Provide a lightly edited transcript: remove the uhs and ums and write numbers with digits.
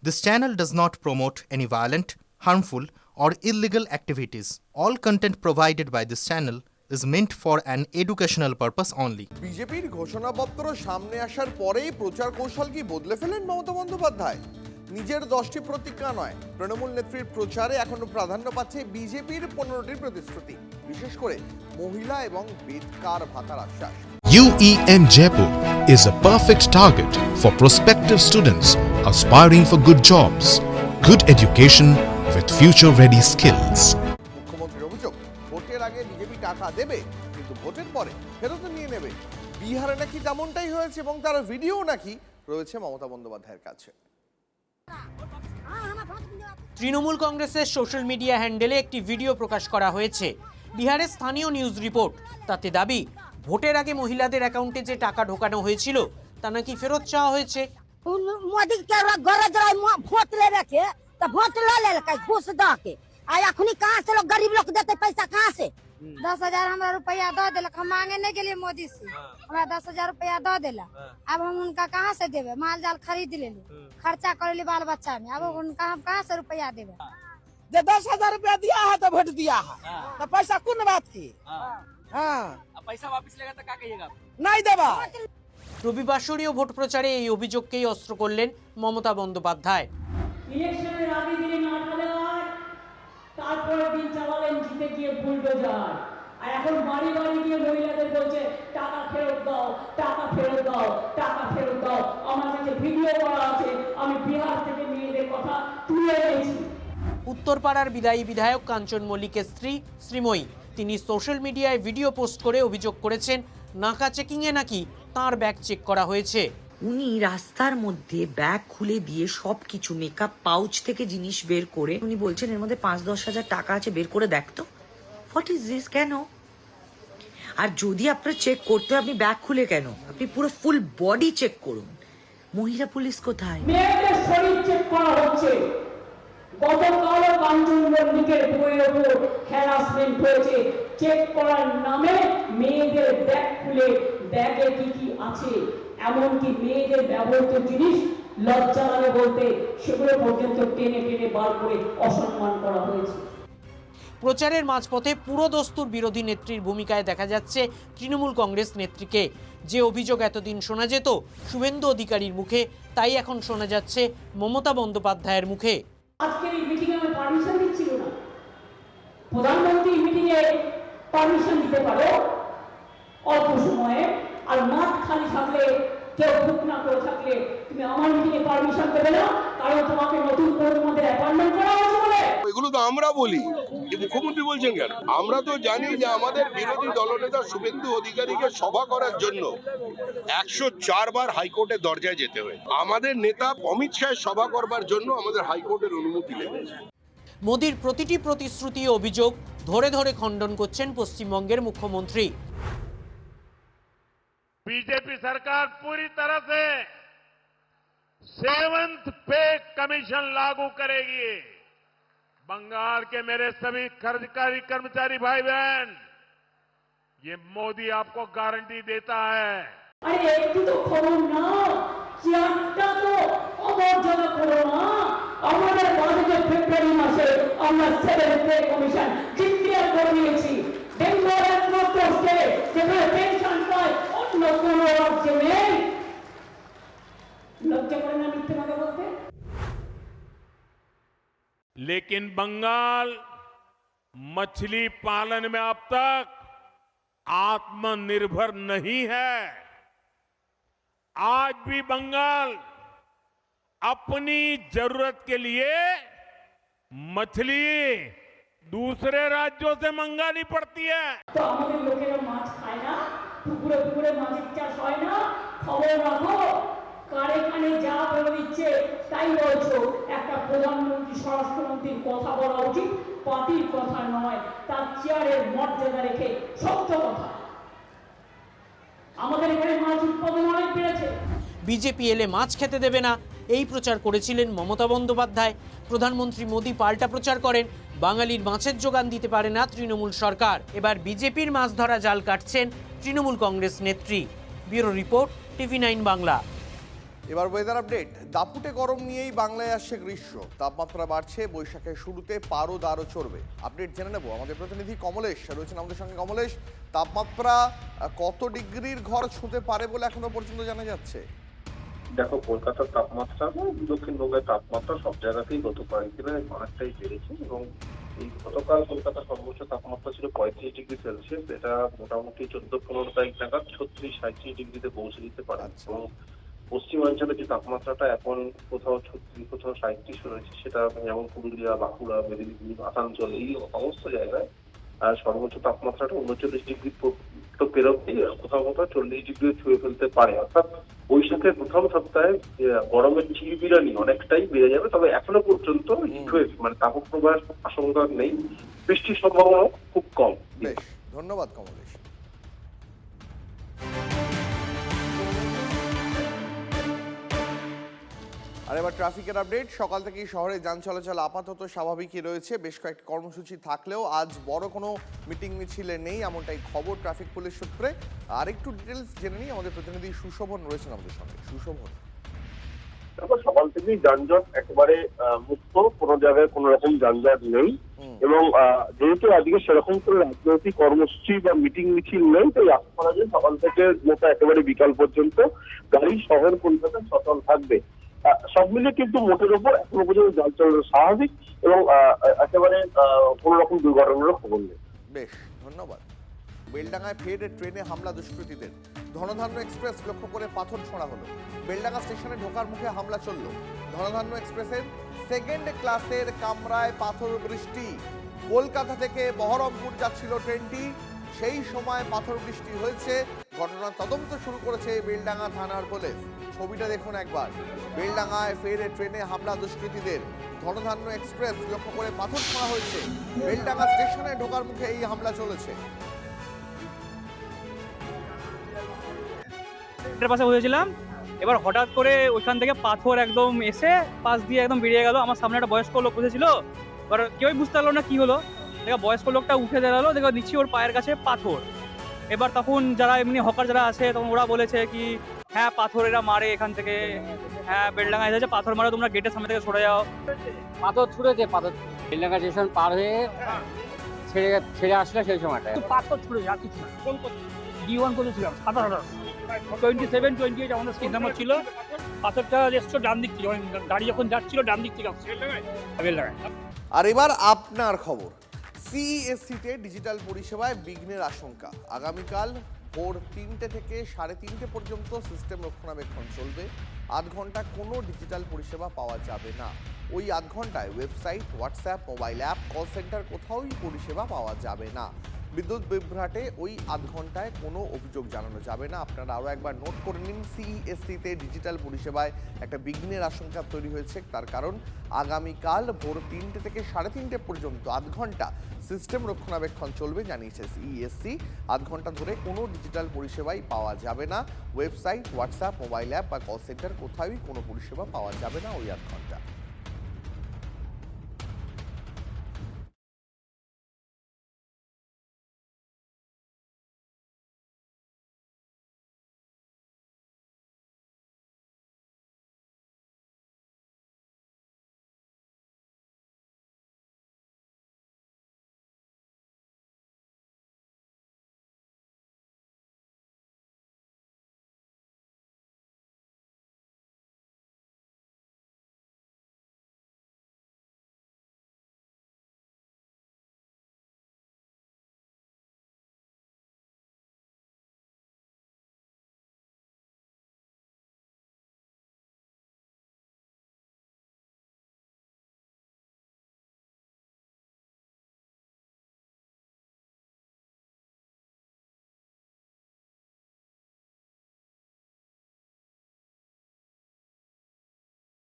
This channel does not promote any violent, harmful, or illegal activities. All content provided by this channel is meant for an educational purpose only. বিজেপির ঘোষণাপত্র সামনে আসার পরেই প্রচার কৌশল কি বদলে ফেলেন মমতা বন্দ্যোপাধ্যায়? নিজের 10টি প্রতিজ্ঞা নয়, তৃণমূল নেত্রীর প্রচারে এখনো প্রাধান্য পাচ্ছে বিজেপির 15টি প্রতিশ্রুতি, বিশেষ করে মহিলা এবং বেকার ভাতার আশ্বাস। UEM Jaipur is a perfect target for prospective students aspiring for good jobs, good education with future-ready skills. মুখ্যমন্ত্রীর অভিযোগ, ভোটের আগে বিজেপি টাকা দেবে কিন্তু ভোটের পরে ফেরত নিয়ে নেবে। বিহারে নাকি তেমনটাই হয়েছে এবং তার ভিডিও নাকি রয়েছে মমতা বন্দ্যোপাধ্যায়ের কাছে। তৃণমূল কংগ্রেসের সোশ্যাল মিডিয়া হ্যান্ডেলে একটি ভিডিও প্রকাশ করা হয়েছে। বিহারের স্থানীয় নিউজ রিপোর্ট, তাতে দাবি ভোটের আগে মহিলাদের অ্যাকাউন্টে যে টাকা ঢোকানো হয়েছিল তা নাকি ফেরত চাওয়া হয়েছে। मोदी के घर वोट लेवे के तो वोट ले घूस द के आ अखनी कहां से लोग गरीब लोग देते पैसा कहां से? 10,000 हमरा रुपया दो दिलक, हम मांगे नहीं गेलिए मोदी से, हमरा 10,000 रुपया दो दिला। अब हम उनका कहाँ से देवे? माल जाल खरीद लेली, खर्चा कर ली बाल बच्चा में, अब उनका हम कहाँ से रुपया देवे? जे 10,000 रुपया दिया है तो वोट दिया है, तो पैसा कौन बात की? हाँ, अब पैसा वापस लेगा तो क्या कहिएगा? नहीं देवा। রবিবাসরীয় ভোট প্রচারে এই অভিযোগকেই অস্ত্র করলেন মমতা বন্দ্যোপাধ্যায়। ইলেকশনের আগে দিনে 8,000, তারপরে দিন চালালেন জিতে গিয়ে বুলডোজার, আর এখন বাড়ি বাড়ি গিয়ে মহিলাদের বলছে টাকা ফেরত দাও, টাকা ফেরত দাও, টাকা ফেরত দাও। আমার কাছে ভিডিও করা আছে, আমি বিহার থেকে মেয়েদের কথা তুলে এনেছি। উত্তরপাড়ার বিদায়ী বিধায়ক কাঞ্চন মল্লিকের স্ত্রী শ্রীময়ী, তিনি সোশ্যাল মিডিয়ায় ভিডিও পোস্ট করে অভিযোগ করেছেন নাকা চেকিংয়ে নাকি তাঁর ব্যাগ চেক করা হয়েছে। উনি রাস্তার মধ্যে ব্যাগ খুলে দিয়ে সবকিছু মেকআপ পাউচ থেকে জিনিস বের করে উনি বলছেন এর মধ্যে 5-10 হাজার টাকা আছে, বের করে দেখতো। What is this? কেন? আর যদি আপনার চেক করতে হয় আপনি ব্যাগ খুলে কেন? আপনি পুরো ফুল বডি চেক করুন। মহিলা পুলিশ কোথায়? মেয়েদের শরীর চেক করা হচ্ছে। গতকালও কাঞ্চন মল্লিকের বইয়ের উপর হ্যারাসমেন্ট হয়েছে। চেক করার নামে মেয়েদের ব্যাগ খুলে ব্যাগে কি কি আছে, এমনকি মেয়েদের ব্যবহৃত জিনিস লজ্জা লাগে বলতে সেগুলো পর্যন্ত টেনে টেনে বার করে অসম্মান করা হয়েছে। প্রচারের মাঝপথে পুরোদস্তুর বিরোধী নেত্রীর ভূমিকায় দেখা যাচ্ছে তৃণমূল কংগ্রেস নেত্রীকে। যে অভিযোগ এতদিন শোনা যেত শুভেন্দু অধিকারীর মুখে, তাই এখন শোনা যাচ্ছে মমতা বন্দ্যোপাধ্যায়ের মুখে। আজকের এই মিটিং এ আমার পারমিশন দিচ্ছিল না। প্রধানমন্ত্রী মিটিং এ পারমিশন দিতে পারো অল্প সময়ে, আর মাঠ খালি থাকলে, কেউ বুক না করে থাকলে তুমি আমার মিটিং এ পারমিশন দেবে না, কারণ তোমাকে নতুন করে তোমাদের অ্যাপয়েন্টমেন্ট করা হয়েছে বলে। এগুলো তো আমরা বলি, মুখ্যমন্ত্রী বলছেন কেন? আমরা তো জানি যে আমাদের বিরোধী দলনেতা শুভেন্দু অধিকারীকে সভা করার জন্য 104 বার হাইকোর্টের দরজায় যেতে হয়। আমাদের নেতা অমিত শাহ সভা করবার জন্য আমাদের হাইকোর্টের অনুমতি লেগেছে। মোদির প্রতিটি প্রতিশ্রুতি ও অভিযোগ ধরে ধরে খণ্ডন করছেন পশ্চিমবঙ্গের মুখ্যমন্ত্রী। बीजेपी सरकार पूरी तरह से 7th पे कमीशन लागू करेगी। बंगाल के मेरे सभी सरकारी कर्मचारी भाई बहन, ये मोदी आपको गारंटी देता है। अरे একটু তো খবর নাও, চেয়ারটা তো অমর্যাদা করো না। আমাদের বাজেটে ফেব্রুয়ারি মাসে আমরা 7th পে কমিশন ডিক্লেয়ার করে দিয়েছি। বেঙ্গল একমাত্র স্টেট যেখানে পেনশন পায় অন্য কোনো রাজ্যে নেই। লজ্জা করে না মিথ্যে কথা বলতে? लेकिन बंगाल मछली पालन में अब तक आत्मनिर्भर नहीं है। आज भी बंगाल अपनी जरूरत के लिए मछली दूसरे राज्यों से मंगानी पड़ती है। তো আমাদের লোকেরা মাছ খায় না, পুকুরে পুকুরে মাছের চাষ হয় না। খবর রাখো, কারে কানে যা বলে দিচ্ছে তাই বলছো। একটা প্রধানমন্ত্রী স্বরাষ্ট্রমন্ত্রীর কথা বলা উচিত, পার্টির কথা নয়, তার চেয়ারের মর্যাদা রেখে সত্য কথা। আমাদের এখানে মাছ উৎপাদন অনেক বেড়েছে। বিজেপি এলে মাছ খেতে দেবে না, এই প্রচার করেছিলেন মমতা বন্দ্যোপাধ্যায়। প্রধানমন্ত্রী মোদি পাল্টা প্রচার করেন বাঙালির মাছের যোগান দিতে পারে না তৃণমূল সরকার। এবার বিজেপির মাছ ধরা জাল কাটছেন তৃণমূল কংগ্রেস নেত্রী। Bureau report, TV9 Bangla. এবার ওয়েদার আপডেট। দাপুটে গরম নিয়েই বাংলায় আসছে গ্রীষ্ম। তাপমাত্রা বাড়ছে, বৈশাখের শুরুতে পারদ আরও চড়বে। আপডেট জেনে নেব, আমাদের প্রতিনিধি কমলেশ রয়েছেন আমাদের সঙ্গে। কমলেশ, তাপমাত্রা কত ডিগ্রির ঘর ছুঁতে পারে বলে এখনো পর্যন্ত জানা যাচ্ছে? দেখো, কলকাতার তাপমাত্রা দক্ষিণবঙ্গের তাপমাত্রা সব জায়গাতেই গত কয়েকদিনে অনেকটাই বেড়েছে এবং এই গতকাল কলকাতার সর্বোচ্চ তাপমাত্রা ছিল 35 ডিগ্রি সেলসিয়াস। এটা মোটামুটি 14-15 তারিখ নাগাদ 36-37 ডিগ্রিতে পৌঁছে দিতে পারে। এবং পশ্চিমাঞ্চলে যে তাপমাত্রাটা এখন কোথাও 36, কোথাও 37 রয়েছে, সেটা যেমন পুরুলিয়া, বাঁকুড়া, মেদিনীপুর, আসানসোল, এই সমস্ত জায়গায় সর্বোচ্চ তাপমাত্রাটা 39 ডিগ্রি তো পেরোতেই কোথাও কোথাও 40 ডিগ্রি ছুঁয়ে ফেলতে পারে। অর্থাৎ বৈশাখের প্রথম সপ্তাহে গরমের চিরবিরানি অনেকটাই বেড়ে যাবে। তবে এখনো পর্যন্ত মানে তাপপ্রবাহের আশঙ্কা নেই, বৃষ্টির সম্ভাবনা খুব কম। বেশ, ধন্যবাদ কমলেশ। আর এবার ট্রাফিকের আপডেট। সকাল থেকেই শহরে যান চলাচল আপাতত স্বাভাবিকই রয়েছে। বেশ কয়েকটি কর্মসূচি থাকলেও আজ বড় কোনো মিটিং মিছিলে নেই, এমনটাই খবর ট্রাফিক পুলিশ সূত্রে। আর একটু ডিটেলস জেনে নিই, আমাদের প্রতিনিধি সুশোভন রয়েছেন আমাদের সঙ্গে। সুশোভন, দেখো, সকাল থেকেই যানজট একেবারে মুক্ত, কোনো জায়গায় কোনো রকম যানজট নেই। এবং যেহেতু আজকে সেরকম করে রাজনৈতিক কর্মসূচি বা মিটিং মিছিল নেই, তাই আশা করা যায় সকাল থেকে মতো একেবারে বিকাল পর্যন্ত গাড়ি শহর কলকাতায় সচল থাকবে। সব মিলে কিন্তু মোটের ওপর এখনো পর্যন্ত যান চলাচল স্বাভাবিক এবং একেবারে কোনো রকম দুর্ঘটনারও খবর নেই। বেশ, ধন্যবাদ। বেলডাঙ্গায় ফের ট্রেনে হামলা দুষ্কৃতীদের। ধনধান্য এক্সপ্রেস লক্ষ্য করে পাথর ছোঁড়া হলো। বেলডাঙ্গা স্টেশনে ঢোকার মুখে হামলা চলল। ধনধান্য এক্সপ্রেসের সেকেন্ড ক্লাসের কামরায় পাথর বৃষ্টি। কলকাতা থেকে বহরমপুর যাচ্ছিল ট্রেনটি, সেই সময় পাথর বৃষ্টি হয়েছে। ঘটনার তদন্ত শুরু করেছে বেলডাঙ্গা থানার পুলিশ। ছবিটা দেখুন একবার। বেলডাঙ্গায় ফের ট্রেনে হামলা দুষ্কৃতীদের। ধনধান্য এক্সপ্রেস লক্ষ্য করে পাথর ছোঁড়া হয়েছে। বেলডাঙ্গা স্টেশনে ঢোকার মুখে এই হামলা চলেছে। পাশে বসেছিলাম, এবার হঠাৎ করে ওইখান থেকে পাথর একদম এসে পাশ দিয়ে একদম বেরিয়ে গেল। আমার সামনে একটা বয়স্ক লোক বসেছিল, এবার কেউই বুঝতে পারলো না কি হলো। দেখা বয়স্ক লোকটা উঠে দাঁড়ালো, দেখো নিচ্ছি ওর পায়ের কাছে পাথর। এবার তখন যারা এমনি হকার যারা আছে, তখন ওরা বলেছে কি হ্যাঁ পাথর এরা মারে এখান থেকে, হ্যাঁ বেলডাঙ্গা এসেছে পাথর মারে, তোমরা গেটের সামনে থেকে সরে যাও। পাথর ছুঁড়েছে, পাথর বেলডাঙ্গা স্টেশন পার হয়ে ছেড়ে আসলে সেই সময়টা পাথর ছুঁড়েছে, আর কিছু না। D1 করেছিলাম 27-28 আমাদের সিট নাম্বার ছিল। পাথরটা এসছো ডান দিক থেকে, গাড়ি যখন যাচ্ছিল ডান দিক থেকে বেলডাঙ্গায়। আর এবার আপনার খবর। সিইএসসিতে ডিজিটাল পরিষেবায় বিঘ্নের আশঙ্কা। আগামীকাল ভোর 3টে থেকে 3:30 পর্যন্ত সিস্টেম রক্ষণাবেক্ষণ চলবে। 8 ঘন্টা কোনো ডিজিটাল পরিষেবা পাওয়া যাবে না। ওই 8 ঘন্টায় website, WhatsApp, mobile app, call centre কোথাওই পরিষেবা পাওয়া যাবে না। বিদ্যুৎ বিভ্রাটে ওই 8 ঘন্টায় কোনো অভিযোগ জানানো যাবে না। আপনারা আরও একবার নোট করে নিন, সিইএসসিতে ডিজিটাল পরিষেবায় একটা বিঘ্নের আশঙ্কা তৈরি হয়েছে। তার কারণ আগামীকাল ভোর 3টে থেকে 3:30 পর্যন্ত 8 ঘন্টা সিস্টেম রক্ষণাবেক্ষণ চলবে, জানিয়েছে সিইএসসি। 8 ঘন্টা ধরে কোনো ডিজিটাল পরিষেবাই পাওয়া যাবে না। ওয়েবসাইট, হোয়াটসঅ্যাপ, মোবাইল অ্যাপ বা কল সেন্টার কোথাওই কোনো পরিষেবা পাওয়া যাবে না ওই 8 ঘন্টা।